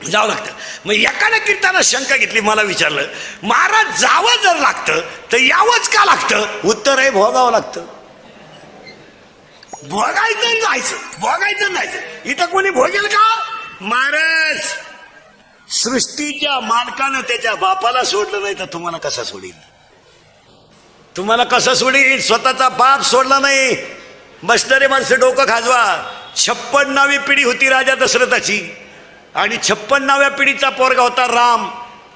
जावं लागतं. मग एकानं कीर्तनात शंका घेतली, मला विचारलं, महाराज जावं जर लागतं तर यावंच का लागतं? उत्तर आहे, भोगावं लागतं. भोगायचं जायचं, भोगायचं जायचं. इथं कोणी भोगेल का? महाराज सृष्टीच्या मालकानं त्याच्या बापाला सोडलं नाही तर तुम्हाला कसं सोडील? तुम्हाला कसं सोडील? स्वतःचा बाप सोडला नाही. बसणारे माणसं डोकं खाजवा. 56वी पिढी होती राजा दशरथाची आणि 56व्या पिढीचा पोरगा होता राम.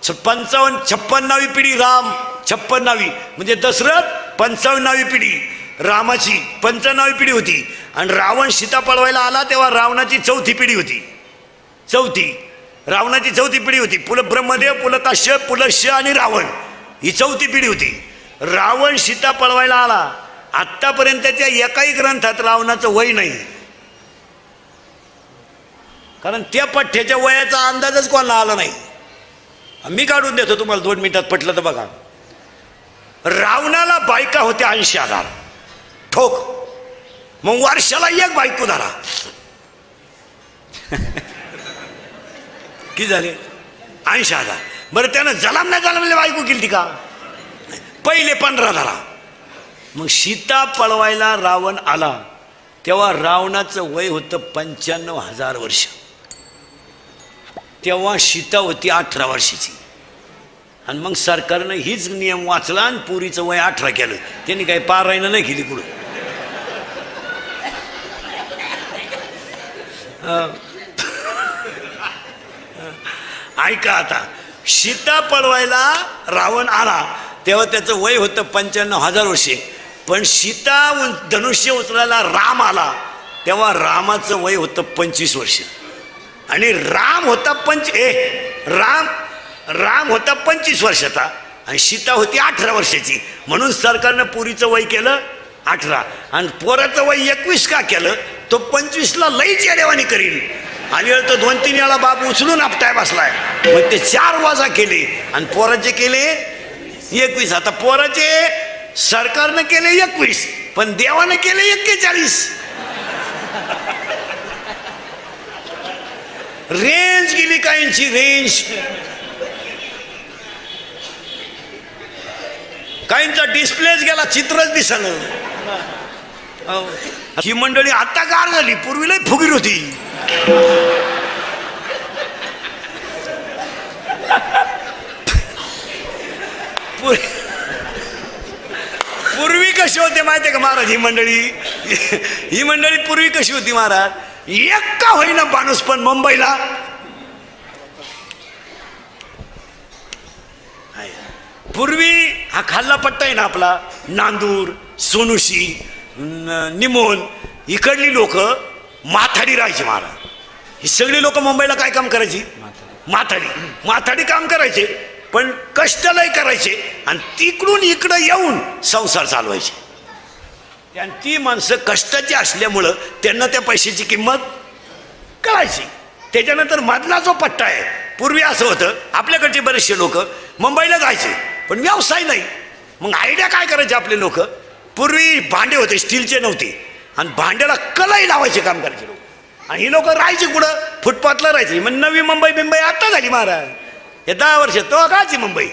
56वी पिढी राम, 56वी म्हणजे दशरथ 55वी पिढी रामाची 55वी पिढी होती. आणि रावण सीता पळवायला आला तेव्हा रावणाची 4थी पिढी होती. रावणाची 4थी पिढी होती. पुलं ब्रह्मदेव, पुलं काश्यप, पुलं श आणि रावण, ही 4थी पिढी होती. रावण सीता पळवायला आला. आत्तापर्यंतच्या एकाही ग्रंथात रावणाचं वय नाही, कारण त्या पठ्ठ्याच्या वयाचा अंदाजच कोणाला आला नाही. मी काढून देतो तुम्हाला 2 मिनिटात, पटलं तर बघा. रावणाला बायका होत्या 80,000 ठोक. मग वर्षाला एक बायको धरा, किती झाले? 80,000. बरं त्यानं जलमल्या बायको केली का? पहिले 15 धरा. मग सीता पळवायला रावण आला तेव्हा रावणाचं वय होतं 95,000 वर्ष. तेव्हा सीता होती 18 वर्षाची. आणि मग सरकारनं हीच नियम वाचला आणि पुरीचं वय 18 केलं. त्यांनी काही पारायण नाही केली पुढं. ऐका आता, सीता पळवायला रावण आला तेव्हा त्याचं वय होतं 95,000 वर्षे. पण सीता धनुष्य उचलायला राम आला तेव्हा रामाचं वय होतं 25 वर्ष. आणि राम होता राम होता 25 वर्षाचा आणि सीता होती 18 वर्षाची. म्हणून सरकारनं पुरीचं वय केलं 18 आणि पोराचं वय 21 का केलं? तो 25ला लईच येडेवाणी करील. आणि तर 2-3 वेळा बाप उचलून आपटाय बसलाय. मग ते 4 वाजा केले आणि पोराचे केले 21. आता पोराचे सरकारनं केले 21 पण देवानं केले 41. रेंज गेली काहींची, रेंज. काहींचा डिस्प्लेच गेला, चित्रच दिसलं. ही मंडळी आता गार झाली, पूर्वी लय फुगीर होती. पूर्वी कशी होते माहिती का महाराज? ही मंडळी पूर्वी कशी होती महाराज? एक का होईना माणूस पण मुंबईला पूर्वी हा खाल्ला पट्टा आहे ना आपला, नांदूर, सोनुशी, निमोन, इकडली लोक माथाडी राहायची महाराज. ही सगळी लोक मुंबईला काय काम करायची? माथाडी काम करायचे, पण कष्टलय करायचे आणि तिकडून इकडं येऊन संसार चालवायचे. आणि ती माणसं कष्टाची असल्यामुळं त्यांना त्या पैशाची किंमत कळायची. त्याच्यानंतर मधला जो पट्टा आहे, पूर्वी असं होतं आपल्याकडचे बरेचसे लोक मुंबईला जायचे पण व्यवसाय नाही. मग आयडिया काय करायचे आपले लोक? पूर्वी भांडे होते, स्टीलचे नव्हते, आणि भांड्याला कलाई लावायचे काम करायचे लोक. आणि ही लोक राहायची कुठं? फुटपाथला राहायची. मग नवी मुंबई आता झाली महाराज. हे 10 वर्ष तेव्हा कायची मुंबई?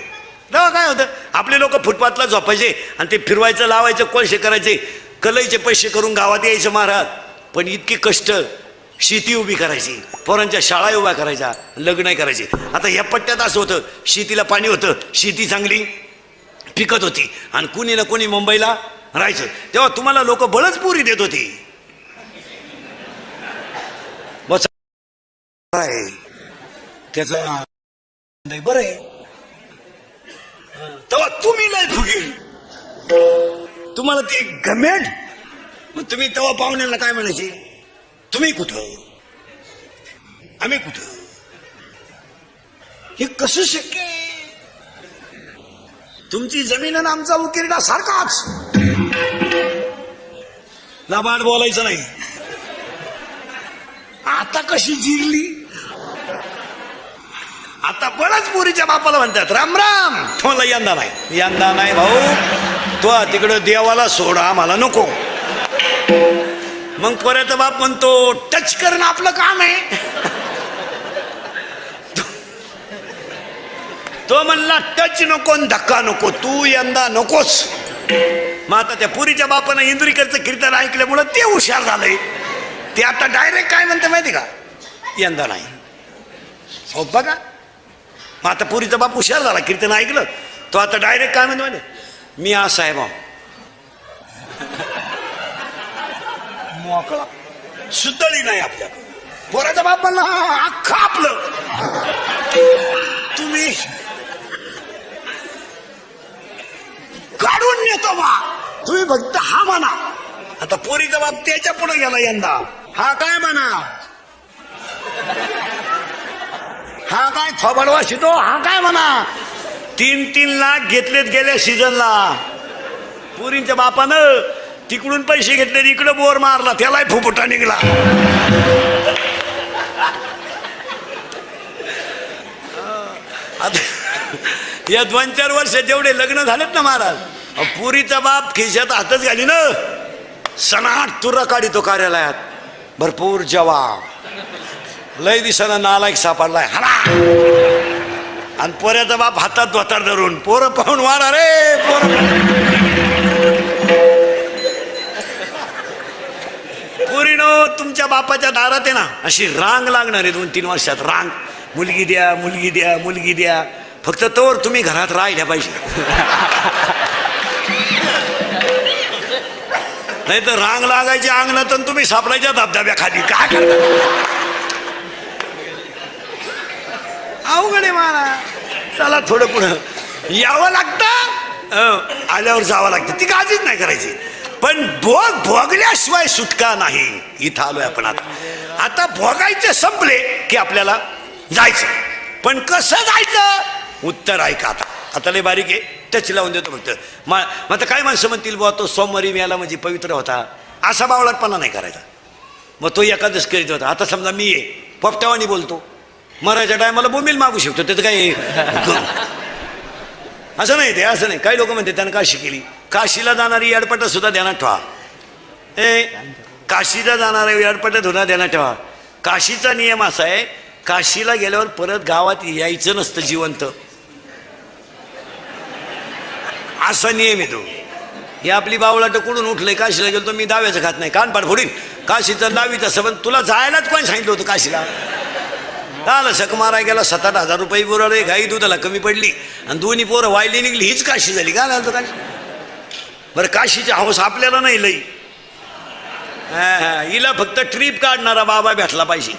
तेव्हा काय होतं? आपले लोक फुटपाथला झोपायचे आणि ते फिरवायचं, लावायचं, कोळशे करायचे, कलईचे पैसे करून गावात यायचं महाराज. पण इतकी कष्ट, शेती उभी करायची, पोरांच्या शाळा उभ्या करायच्या, लग्न करायचे. आता या पट्ट्यात असं होतं, शेतीला पाणी होतं, शेती चांगली पिकत होती आणि कुणी ना कोणी मुंबईला राहायचं. तेव्हा तुम्हाला लोक बळच पुरी देत होती. बस त्याचा बरं आहे. तेव्हा तुम्ही नाही फुगील, तुम्हाला ते गमेंट. मग तुम्ही तेव्हा पाहुण्याला काय म्हणायचे? तुम्ही कुठं, आम्ही कुठं? हे कसं शक्य आहे? तुमची जमीन आणि आमचा उकिरडा सारखाच. लबाड बोलायचं नाही. आता कशी जिरली? आता बळच पोरीच्या बापाला म्हणतात राम राम. तुम्हाला यंदा नाही भाऊ, तो तिकडं देवाला सोडा, आम्हाला नको. मग पोऱ्याचा बाप म्हणतो टच करणं आपलं काम आहे. तो म्हणला टच नको धक्का नको, तू यंदा नकोस. मग आता त्या पुरीच्या बापानं इंदुरीकरचं कीर्तन ऐकल्यामुळं ते हुशार झालंय. ते आता डायरेक्ट काय म्हणते माहिती का, यंदा नाही. हो बघा, मग आता पुरीचा बाप हुशार झाला, कीर्तन ऐकलं, तो आता डायरेक्ट काय म्हणतो माहिती, मी असा आहे भाऊ मोकळा. सुतळी नाही आपल्या पोराचा बाप म्हणला अख्खा आपलं, तुम्ही काढून नेतो बा, तुम्ही फक्त हा म्हणा. आता पोरीचा बाप त्याच्या पुढे गेला यंदा, हा काय म्हणा, हा काय थोबडवा शितो, हा काय म्हणा. 3-3 लाख घेतलेत गेल्या सीझनला. पुरींच्या बापानं तिकडून पैसे घेतले, इकडं बोर मारला, त्यालाही फुफुटा निघला. या 2-4 वर्ष जेवढे लग्न झालेत ना महाराज, पुरीचा बाप खिशात हातच घाली ना, सनाट तुरा काढितो कार्यालयात. भरपूर जवाब, लय दिसाना नालायक सापडलाय हरा. आणि पोऱ्याचा बाप हातात धोतार धरून, पोरं पाहून वारा रे पोर. पुरीनो तुमच्या बापाच्या दारात आहे ना अशी रांग लागणार आहे 2-3 वर्षात. रांग, मुलगी द्या, मुलगी द्या, मुलगी द्या. फक्त तोवर तुम्ही घरात राहिल्या पाहिजे, नाही तर रांग लागायची अंगणात आणि तुम्ही सापडायच्या धबधब्याखाली. काय करता, अवघड आहे महाराज. चला थोडं पुढं यावं लागतं, आल्यावर जावं लागतं, ती काळजीच नाही करायची. पण भोगल्याशिवाय सुटका नाही. इथं आलोय आपण आता भोगायचे संपले की आपल्याला जायचं. पण कसं जायचं, उत्तर ऐका. आता लय बारीक आहे, टच लावून देतो फक्त. मग आता काय माणसं म्हणतील, बुवा तो सोमवारी मिळाला म्हणजे पवित्र होता, असा बावळटपणा नाही करायचा. मग तो एकादश करीत होता. आता समजा मी आहे पोपटावानी बोलतो, मरायच्या टायमाला बोंबील मागू शकतो, त्याचं काय असं नाही. ते असं नाही. काही लोक म्हणते त्यानं काशी केली. काशीला जाणारी अडपट सुद्धा ध्यानात ठेवा. काशीला जाणारी अडपट सुद्धा ध्यानात ठेवा. काशीचा नियम असा आहे, काशीला गेल्यावर परत गावात यायचं नसतं जिवंत, असा नियम येतो. ही आपली बावळाट कुठून उठले, काशीला गेलो मी दाव्याचं खात नाही, कानपाड फोडीन. काशीचं दावीत असं, पण तुला जायलाच कोण सांगितलं होतं काशीला. आलं शक माराय गेला, 7-8 हजार रुपये बुराले, गाई दुधाला कमी पडली आणि दोन्ही पोरं वायली निघली, हीच काशी झाली. का झालं काशी? बरं काशीची हौस आपल्याला नाही लई. हिला फक्त ट्रिप काढणारा बाबा भेटला पाहिजे.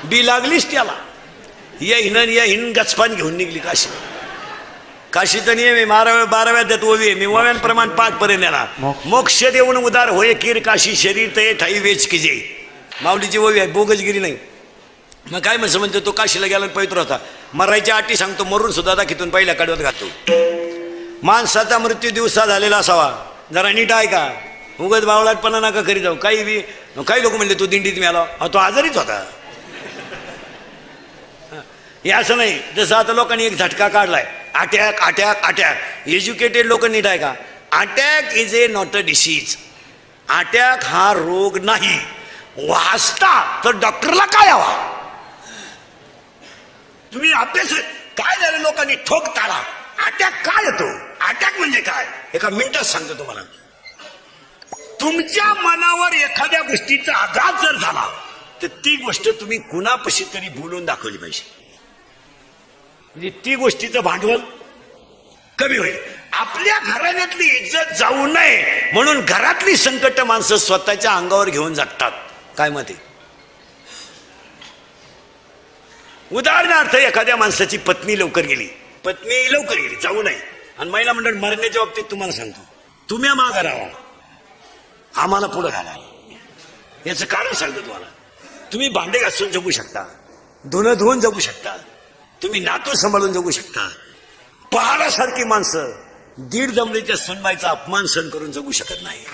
बी लागलीच त्याला, या हिन गचपान घेऊन निघली काशी. काशीचा नियम आहे, 12व्या त्यात ओवी आहे. मी ओव्यांप्रमाण 5 पर्यंत येणार. मोक्ष देऊन उदार होय कीर काशी, शरीर ते ठाई वेच किजे. माऊलीची ओवी आहे, बोगसगिरी नाही. मग काय म्हणतो, तो काशीला गेला पवित्र होता. मरायच्या अटी सांगतो, मरून सुद्धा दाखीतून पहिल्या कडव्यात घालतो. माणसाचा मृत्यू दिवसा झालेला असावा, जरा नीट आहे का, उगत बावळाटपणा नका करी जाऊ. काही लोक म्हणले तो दिंडीत मिळाला, तो आजारीच होता. हे असं नाही. जसं आता लोकांनी एक झटका काढलाय, अटॅक अटॅक अटॅक. एज्युकेटेड लोक नीट आहे का, attack is a not a disease. Attack हा रोग नाही. वाचता तर डॉक्टरला काय हवा. तुम्ही अभ्यास काय झालं, लोकांनी ठोक ताळा. अटॅक काय येतो, अटॅक म्हणजे काय, एका मिनिटात सांगतो तुम्हाला. तुमच्या मनावर एखाद्या गोष्टीचा आघात जर झाला तर ती गोष्ट तुम्ही कुणापाशी तरी बोलून दाखवली पाहिजे, म्हणजे ती गोष्टीचं भांडवल कमी होईल. आपल्या घराण्यातली इज्जत जाऊ नये म्हणून घरातली संकट माणसं स्वतःच्या अंगावर घेऊन जगतात. काय मत आहे? उदाहरणार्थ एखाद्या माणसाची पत्नी लवकर गेली, जाऊ नये. आणि महिला मंडळ मरण्याच्या बाबतीत तुम्हाला सांगतो, तुम्ही मागे राहा, आम्हाला पुढे घाला. याचं कारण सांगतो तुम्हाला. तुम्ही भांडे घासून जगू शकता, धुणं धुवून जगू शकता, तुम्ही नातू सांभाळून जगू शकता. पहाडासारखी माणसं 1.5 जमलेच्या सुनबाईचा अपमान सहन करून जगू शकत नाही.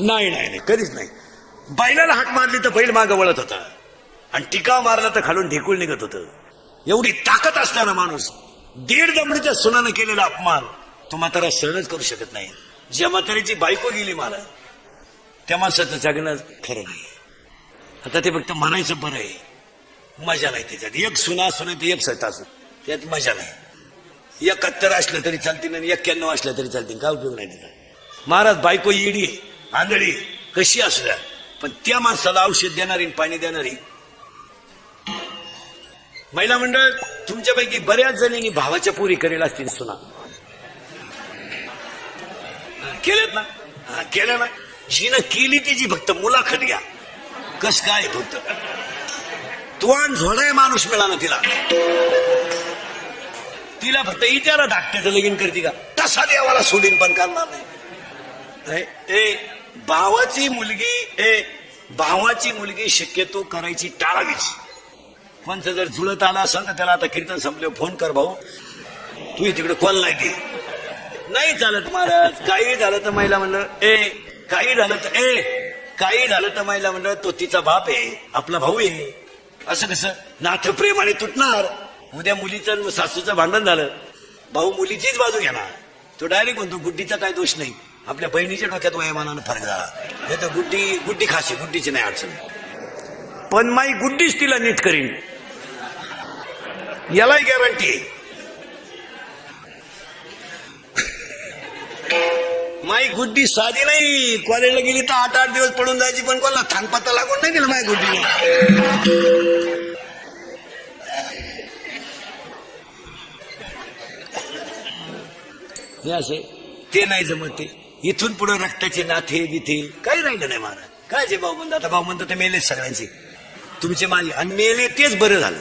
नाही नाही नाही, कधीच नाही. बैलाला हाक मारली तर बैल मागं वळत होता, आणि टिकाव मारला तर खालून ढेकूळ निघत होतं. एवढी ताकद असणारा माणूस 1.5 जमलीच्या सुनानं केलेला अपमान तो म्हातारा सहनच करू शकत नाही. ज्या म्हातारीची बायको गेली मला, त्या माणसाचं जगणं खरं नाही. आता ते फक्त म्हणायचं बरं आहे, मजा नाही त्याच्यात. एक सुना असू ते एक सट असू त्यात मजा नाही. 71 असलं तरी चालतील आणि 91 असलं तरी चालतील, काय उपयोग नाही त्याचा. महाराज बायको येडी आंधळी कशी असू द्या, पण त्या माणसाला औषध देणारी पाणी देणारी महिला मंडळ तुमच्यापैकी बऱ्याच जणींनी भावाच्या पुरी करेल असतील सुना. केल्यात ना? केल्या ना. जिनं केली त्याची फक्त मुलाखत घ्या. कस काय फक्त तोंड झोडाय माणूस मिळाला तिला. तिला फक्त इचारा धाकट्याचं लगीन करते का, तसा देवाला सोडीन पण करणार नाही. भावाची मुलगी शक्यतो करायची टाळावीच. कोणचं जर जुळत आला असेल तर त्याला आता कीर्तन संपले फोन कर, भाऊ तू तिकडे कॉल नाही दे. नाही चालत महाराज. काही झालं तर महिला म्हणलं काही झालं तर महिला म्हणलं तो तिचा बाप आहे, आपला भाऊ आहे. असं कसं नाथ प्रेमाने तुटणार. उद्या मुलीचं सासूचं भांडण झालं, भाऊ मुलीचीच बाजू घेणार. तो डायरेक्ट म्हणतो गुड्डीचा काय दोष नाही, आपल्या बहिणीच्या डोक्यात वयामानानं फरक झाला. हे तर गुड्डी खाशी, गुड्डीची नाही अडचण, पण माई गुड्डीच तिला नीट करीन यालाही गॅरंटी आहे. माई गुड्डी साधी नाही. कॉलेजला गेली तर 8-8 दिवस पडून जायची, पण कोणाला थानपत्ता लागून नाही दिला माई गुड्डी. हे असे ते नाही जमत. ते इथून पुढे रक्ताचे नाथे बिथे काही राहिलं नाही महाराज. काय जे भाऊ म्हणतात, भाऊ म्हणतात ते मेलेच सगळ्यांचे तुमचे माझे, आणि मेले तेच बरं झालं.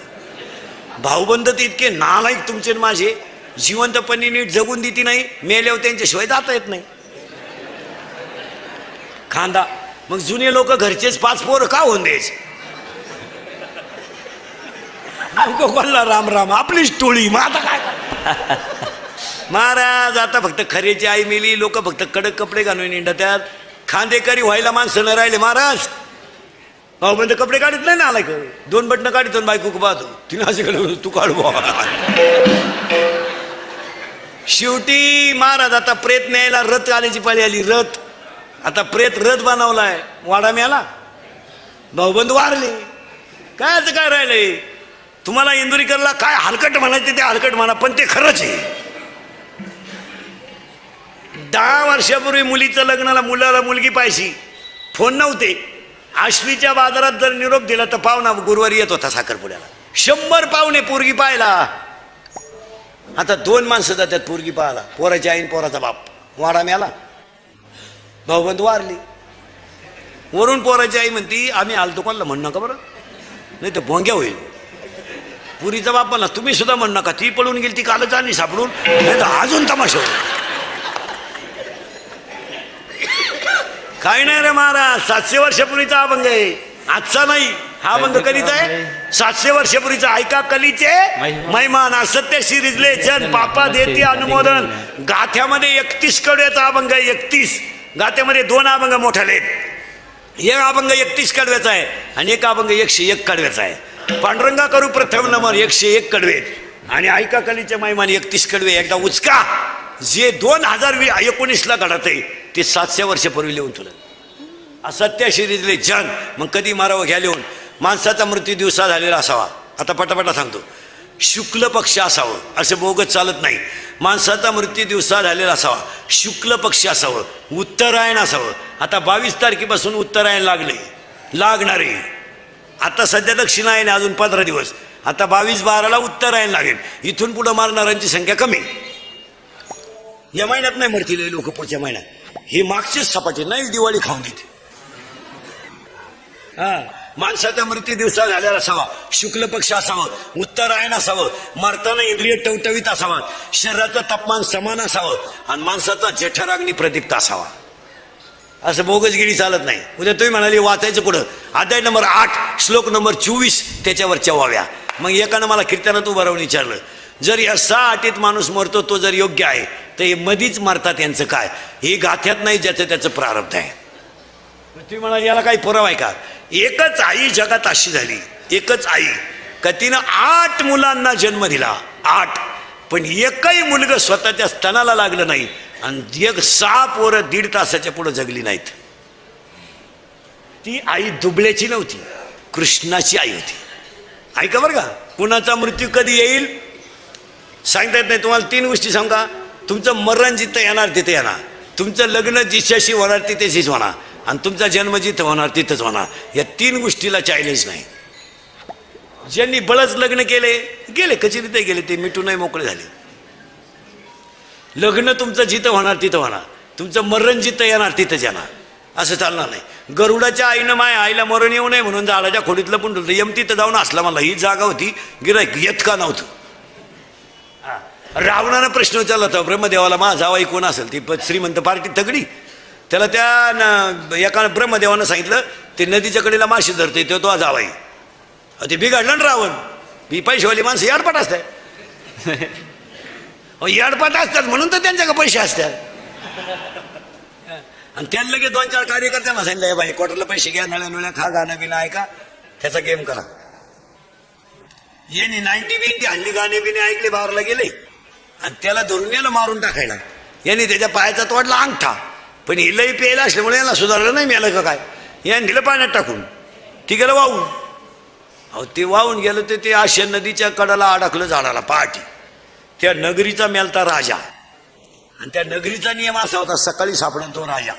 भाऊबंद तर इतके नालायक तुमचे माझे, जिवंतपणी नीट जगून देती नाही, मेल्यावर त्यांच्याशिवाय जाता येत नाही. खांदा मग जुने लोक घरचेच 5 पोरं का होऊन द्यायचे. कोणला राम राम आपलीच टोळी. मग आता काय महाराज, आता फक्त खरेची आई मेली, लोक फक्त कडक कपडे घालून निंडत्यात. खांदेकरी व्हायला माणसं न राहिले महाराज. भाऊ म्हणजे कपडे काढत नाही ना, आलाय 2 बटणं काढतो बायको पाहतो तिने असे तू काढू बाबा. शेवटी महाराज आता प्रेत न्यायला रथ आल्याची पाळी आली. रथ आता प्रेत रथ बनवलाय, वाडा मिळाला, भाऊबंद वारले. काय असं काय राहिलंय. तुम्हाला इंदुरीकरला काय हलकट म्हणायचे ते हलकट म्हणा, पण ते खरंच आहे. 10 वर्षापूर्वी मुलीचं लग्नाला मुलाला मुलगी पाहिजे, फोन नव्हते. आश्वीच्या बाजारात जर निरोप दिला तर पाहुणा गुरुवारी येत होता साखरपुड्याला. 100 पाहुणे पोरगी पाहायला. आता 2 माणसं जातात पोरगी पाहायला, पोराची आईन पोराचा बाप. वाडा मिळाला, भाऊबंद वारली. वरून पोराची आई म्हणती आम्ही आलतो कोणाला म्हणू नका बरं, नाही तर भोंग्या होईल. पुरीचा बाप म्हणला तुम्ही सुद्धा म्हणू नका, ती पळून गेली, ती कालच आली सापडून, नाही तर अजून तमाशा होईल. काही नाही रे महाराज, 700 वर्षापूर्वीचा अभंग आहे, आजचा नाही. हा अभंग कधीचा आहे? 700 वर्षापूर्वीचा. ऐका कलीचे महिमान, असत्य शिरिजले जन, पापा देते अनुमोदन. गाथ्यामध्ये 31 कडव्याचा अभंग आहे. 31 गाथ्यामध्ये 2 अभंग मोठाले. एक अभंग 31 कडव्याचा आहे आणि एक अभंग 101 कडव्याचा आहे. पांडुरंगा करू प्रथम नमन 101 कडवे आणि ऐका कलीचे महिमान 31 कडवे. एकदा उचका. जे 2019ला घडत आहे ते 700 वर्षापूर्वी लिहून तुला. असत्य शिरिजले जन, मग कधी मारावं घ्या लिहून. माणसाचा मृत्यू दिवसा झालेला असावा. आता पटापटा सांगतो. शुक्ल पक्ष असावं, असं बोगत चालत नाही. माणसाचा मृत्यू दिवसा झालेला असावा, शुक्ल पक्ष असावं, उत्तरायण असावं. आता 22 तारखेपासून उत्तरायण लागणारे. आता सध्या दक्षिणायन अजून 15 दिवस. आता 22-12ला उत्तरायण लागेल. इथून पुढे मारणाऱ्यांची संख्या कमी. या महिन्यात नाही मरतील लोक, पुढच्या महिन्यात. हे मागचेच सपाटे नाही, दिवाळी खाऊन देते. माणसाचा मृत्यू दिवसा झालेला असावा, शुक्ल पक्ष असावं, उत्तरायण असावं, मरताना इंद्रिय टवटवीत असावा, शरीराचं तापमान समान असावं आणि माणसाचा जठराग्नी प्रदीप्त असावा. असं बोगसगिरी चालत नाही. उद्या तुम्ही म्हणाले वाचायचं कुठं? अध्याय नंबर 8 श्लोक नंबर 24 त्याच्यावरच्या वाव्या. मग एकानं मला कीर्तनात उभं राहून विचारलं, जर या 6 अटीत माणूस मरतो तो जर योग्य आहे तर हे मधीच मरतात यांचं काय? हे गाथ्यात नाही, ज्याचं त्याचं प्रारब्ध आहे. तुम्ही म्हणाले याला काही पुरावा आहे का? एकच आई जगात अशी झाली, एकच आई का तिनं 8 मुलांना जन्म दिला. 8, पण एकही मुलगा स्वतःच्या स्तनाला लागलं नाही आणि 6 पोरं 1.5 तासाच्या पुढे जगली नाहीत. ती आई दुबळ्याची नव्हती, कृष्णाची आई होती. ऐका बरं का, कुणाचा मृत्यू कधी येईल सांगता येत नाही. तुम्हाला 3 गोष्टी सांगा. तुमचं मरण जिथं येणार तिथे येणार, तुमचं लग्न जिच्याशी होणार तिथेशीच होणार, आणि तुमचा जन्म जिथं होणार तिथंच होणार. या 3 गोष्टीला चॅलेंज नाही. ज्यांनी बळच लग्न केले गेले कचेरीत गेले, ते मिटून नाही मोकळे झाले. लग्न तुमचं जिथं होणार तिथं होणार, तुमचं मरण जिथं येणार तिथंच येणार, असं चालणार नाही. गरुडाच्या आईनं माय आईला मरण येऊ नये म्हणून झाडाच्या खोडीतलं पण ठेवलं. यम तिथं जाऊन असला मला ही जागा होती, गिराईक येत का नव्हतं. रावणानं प्रश्न विचारला होता ब्रह्मदेवाला, माझा जावाई कोण असेल. ती श्रीमंत पार्टी तगडी. त्याला त्या एका ब्रह्मदेवानं सांगितलं ते नदीच्या कडेला माशी धरते तो जावाई. ते बिघडलं ना रावण. ही पैसेवाली माणसं याडपाट असतात. याडपाट असतात म्हणून तर त्यांच्याकडे पैसे असतात. आणि त्यांना लगेच 2-4 कार्यकर्त्यांना सांगितलं बाई क्वार्टरला पैसे घ्या, नळ्या नळ्या खा, गाणं बिणं ऐका, त्याचा गेम करा. यांनी 90 बिन हल्ली गाणे बिणे ऐकले, बाहेरला गेले आणि त्याला धरून याला मारून टाकायला. यांनी त्याच्या पायाचा तोडला अंगठा. पण ही लई प्यायला असल्यामुळे याला सुधारलं नाही मिळालं का काय. याने दिलं पाण्यात टाकून, ती गेलं वाहून. अहो ते वाहून गेलं तर ते आशा नदीच्या कडाला अडकलं झाडाला पहाटी. त्या नगरीचा मेलता राजा, आणि त्या नगरीचा नियम असा होता सकाळी सापडून तो राजा.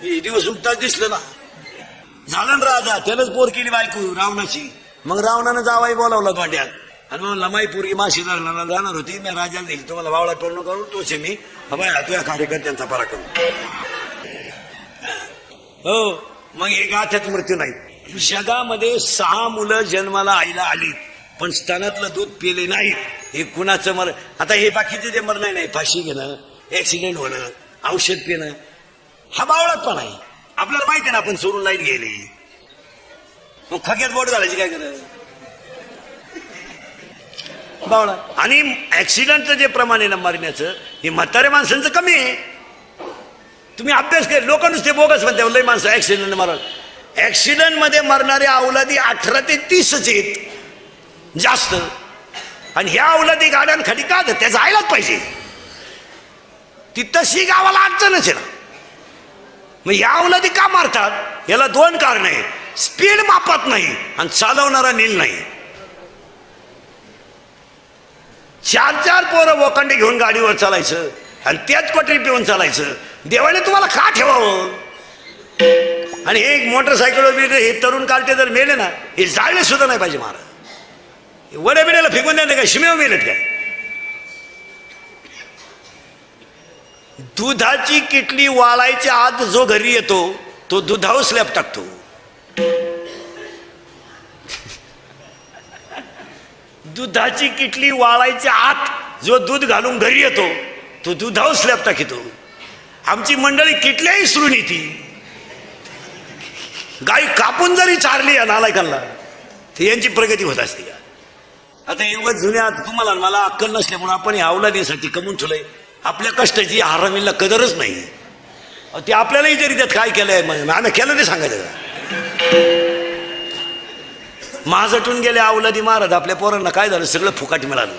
हे दिवस उठताच दिसलं ना, झालं ना राजा. त्यालाच पोर केली बायको रावणाची. मग रावणानं जावाई बोलावला दोंड्यात आणि मग लमाई पोरगी माशी धरणाला जाणार होती. मी राजाला दिली, तुम्हाला वावळा टोळणं करून तोच मी बाय तुझ्या कार्यकर्त्यांचा पराक्रम. हो, मग एक गाठ्यात मृत्यू नाही. जगामध्ये 6 मुलं जन्माला आईला आली पण स्तनातलं दूध पिले नाही. हे कुणाचं मरण. आता हे बाकीचे जे मरण नाही, फाशी घेणं, ऍक्सिडेंट होणं, औषध पिणं, हा बावळात पण आहे. आपल्याला माहिती आहे ना, आपण सोडून लाईट गेले मग खग्यात बोट घालायची काय गरज. बावळा. आणि ऍक्सिडेंटचं जे प्रमाण आहे ना मरण्याचं, हे म्हातारे माणसांचं कमी आहे. तुम्ही अभ्यास केला, लोक नुसते बोगस म्हणते लई माणसं ऍक्सिडेंट मरण. ऍक्सिडेंट मध्ये मरणारे अवलादी 18 ते 30 आहेत जास्त. आणि ह्या अवलादी गाड्यांखाली का त्या जायलाच पाहिजे. ती तशी गावाला अडचणच आहे ना. मग या अवलादी का मारतात, याला 2 कारण आहे. स्पीड मापत नाही आणि चालवणारा नील नाही. 4-4 पोरं वोकांडे घेऊन गाडीवर चालायचं आणि त्याच पटरी पिऊन चालायचं. देवाने तुम्हाला का ठेवावं. आणि हे मोटरसायकल हे तरुण कार्टे जर मेले ना, हे जाळले सुद्धा नाही पाहिजे महाराज. वड्या बिड्याला फेकून द्या काय, शिमेव मेलेत काय. दुधाची किटली वाळायच्या आत जो घरी येतो तो दुधावर स्लॅब टाकतो. दुधाची किटली वाळायच्या आत जो दूध घालून घरी येतो तो दुधावर स्लॅब टाकतो. आमची मंडळी किटल्याही सुरून येते. गाई कापून जरी चारली या नालायकांना तर यांची प्रगती होत असते. आता एवढं जुन्या तुम्हाला मला अक्कल नसल्यामुळे आपण या अवलादीसाठी कमवून ठेवलंय. आपल्या कष्टाची हरामीला कदरच नाही. ते आपल्यालाही जरी त्यात काय केलंय आम्ही केलं ते सांगायचं. माझटून गेले अवलादी महाराज. आपल्या पोरांना काय झालं, सगळं फुकाट मिळालं.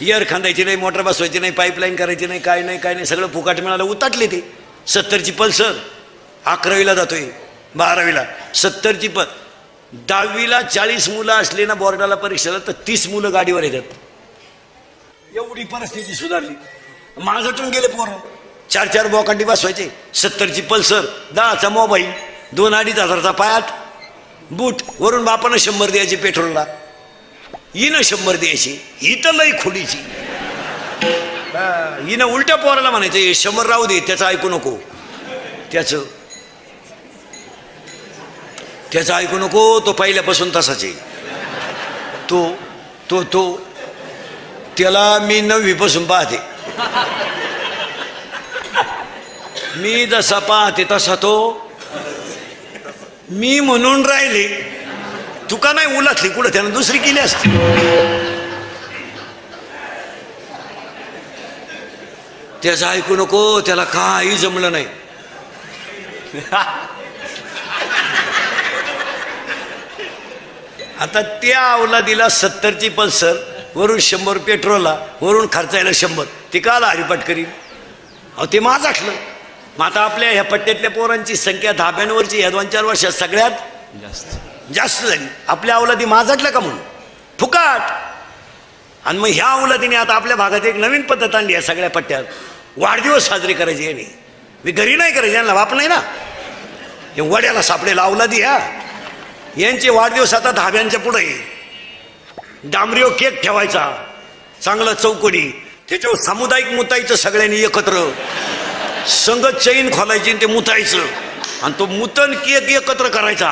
इयर खांदायची नाही, मोटर बसवायची नाही, पाईपलाईन करायची नाही, काय नाही सगळं फुकाट मिळालं. उताटले ते. 70ची पल्सर, 11वीला जातोय, 12वीला 70ची 10वीला 40 मुलं असले ना बोर्डाला परीक्षेला तर 30 मुलं गाडीवर येतात. एवढी परिस्थिती सुधारली. माझटून गेले पोरं. 4-4 बोकांडी बसवायचे, 70ची पल्सर, 10चा मोबाईल, 2-2.5 हजारचा पायात बूट, वरून बापानं 100 द्यायचे पेट्रोलला, हिनं 100 द्यायची. ही तर लई खोडीची. हिनं उलट्या पोराला म्हणायचं 100 राहू दे, त्याचं ऐकू नको, त्याचं ऐकू नको, तो पहिल्यापासून तसाच आहे. तो त्याला मी 9वी पासून पाहते. मी जसा पाहते तसा तो. मी म्हणून राहिले, तुका नाही उलातली कुठं, त्यानं दुसरी केली असती. त्याचं ऐकू नको, त्याला काही जमलं नाही. आता त्या अवलादीला 70ची पल्सर, वरून 100 पेट्रोलला, वरून खर्चायला 100, ते काला हरिपाठ करीन. अहो ते माझाटलं. मग आता आपल्या ह्या पट्ट्यातल्या पोरांची संख्या धाब्यांवरची ह्या 2-4 वर्षात सगळ्यात जास्त. जास्त झाली, आपल्या अवलादी माजाटल्या का म्हणून फुकाट. आणि मग ह्या अवलादीने आता आपल्या भागात एक नवीन पद्धत आणली आहे सगळ्या पट्ट्यात, वाढदिवस साजरे करायचे. यांनी मी घरी नाही करायचे, यांना बाप नाही ना, हे वड्याला सापडेल अवलादी. यांचे वाढदिवस आता धाब्यांच्या पुढे डांबरीवर केक ठेवायचा चांगला चौकोनी, त्याच्यावर सामुदायिक मुतायचं सगळ्यांनी एकत्र, संगत चैन खोलायची ते मुतायचं, आणि तो मुतन केक एकत्र करायचा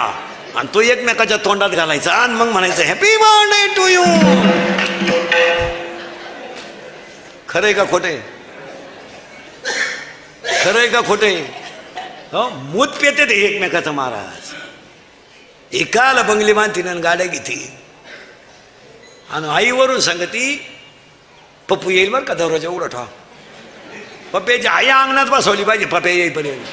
आणि तो एकमेकाच्या तोंडात घालायचा आणि मग म्हणायचं हॅपी बर्थडे टू यू. खरंय का खोटे? खरंय का खोटे? मूत पेते ते एकमेकाचा महाराज. एकाला बंगली बांधतील आणि गाड्या घेतील आणि आईवरून सांगती पप्पू येईल बरं का दरवाजा उघडा ठेवा. पप्प्याची आई अंगणात बसवली पाहिजे पप्प्या येईपर्यंत.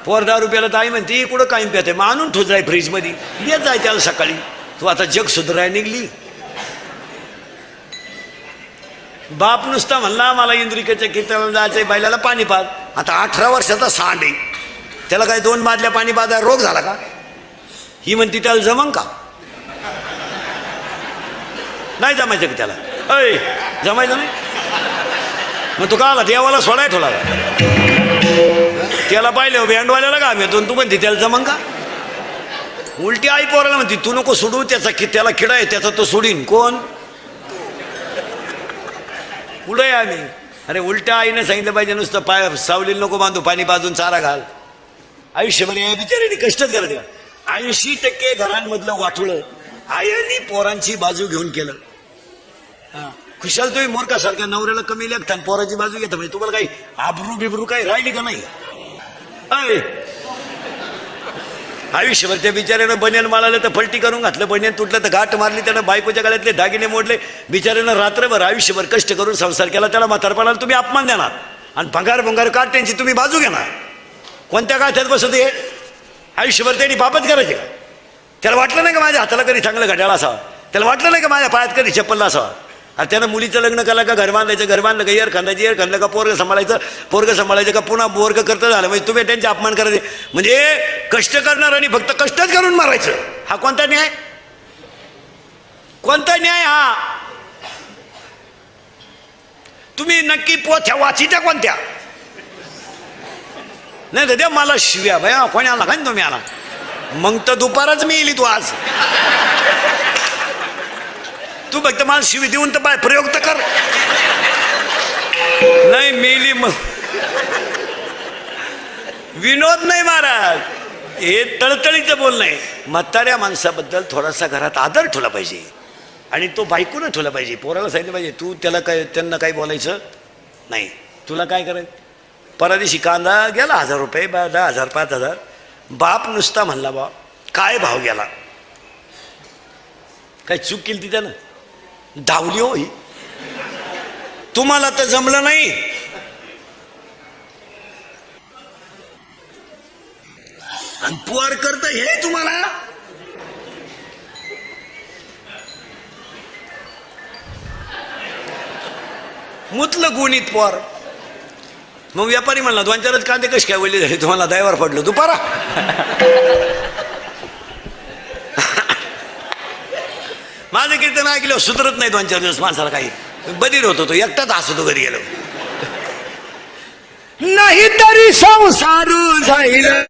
पोर 10 रुपयाला तर आई म्हणते कुठं काही प्याते, मग आणून ठोच जाय फ्रीजमध्ये देत जाय त्याला सकाळी. तू आता जग सुधाराय निघली. बाप नुसता म्हणला मला इंद्रिकेच्या कीर्तनाला जायचंय, बैलाला पाणी पाज. आता 18 वर्षाचा सांड आहे, त्याला काय 2 बादल्या पाणी पाजा रोग झाला का? ही म्हणती त्याला जमन का? नाही जमायचं का त्याला? अय जमायचं नाही मग तू का आला देवाला सोडाय ठोला का? त्याला पाहिलं बँडवाल्याला का आम्ही तू म्हणते त्याला जमन का? उलटी आई पोराला म्हणते तू नको सोडू, त्याला किडा आहे त्याचा तो सोडीन. कोण उडय आम्ही? अरे उलट्या आईने सांगितलं पाहिजे नुसतं पाय सावलीला नको बांधू, पाणी बाजून चारा घाल. आयुष्यभर या बिचाऱ्याने कष्टच करत का? 80% घरांमधलं वाटुळं आईनी पोरांची बाजू घेऊन केलं. खुशाल तुम्ही मोरकासारख्या नवऱ्याला कमी लागता पोराची बाजू घेता, म्हणजे तुम्हाला काही आबरू बिबरू काही राहिली का नाही? आयुष्यभर त्या बिचाऱ्यानं बनियन माळालं तर फलटी करून घातलं, बनियन तुटलं तर गाठ मारली, त्यानं बायकोच्या गळ्यातले दागिने मोडले. बिचाऱ्यानं रात्रभर आयुष्यभर कष्ट करून संसार केला, त्याला म्हातारपणाला तुम्ही अपमान देणार आणि भंगार काट त्यांची तुम्ही बाजू घेणार. कोणत्या गाठ्यात बसत हे? आयुष्यभर त्यांनी पापच करायचे का? त्याला वाटलं नाही का माझ्या हाताला कधी चांगलं घड्याळ असावा? त्याला वाटलं नाही का माझ्या पायात कधी चप्पल असावा? आणि त्यानं मुलीचं लग्न केलं का घर बांधायचं, घर बांधलं का एअर खांदायचं का पोरग सांभाळायचं का पुन्हा बोरग करतं झालं, म्हणजे तुम्ही त्यांचे अपमान करायचे. म्हणजे कष्ट करणार आणि फक्त कष्टच करून मारायचं, हा कोणता न्याय? कोणता न्याय हा? तुम्ही नक्की पोथ्या वाचित्या कोणत्या? नाही तर द्या मला शिव्या भया कोणी आला का तुम्ही आला मग तर दुपारच मी येईल. तू आज तू फक्त मला शिवी देऊन तर पाय प्रयोग तर कर. नाही मेली मग विनोद नाही महाराज, हे तळतळीचं बोल नाही. म्हाताऱ्या माणसाबद्दल थोडासा घरात आदर ठेवला पाहिजे आणि तो बायकोनं ठेवला पाहिजे. पोराला सांगितलं पाहिजे तू त्याला काय त्यांना काही बोलायचं नाही, तुला काय करायचं. परदेशी कांदा गेला 1000 रुपये, 10,000 5,000. बाप नुसता म्हणला बा काय भाव गेला, काय चूक केली ती त्यानं? धावली हो ही. तुम्हाला तर जमलं नाही. आणि पोर करत हे तुम्हाला मुतलं गुणित पोर. मग व्यापारी म्हणला 2-4 कांदे कसे काय वळले झाले तुम्हाला दयावर पडलं दुपारा. माझं कीर्तन ऐकलं सुधरत नाही 2-4 दिवस माणसाला, काही बधीर होतो तो एकटाच हसतो घरी गेलो नाही तरी संसार जाईल.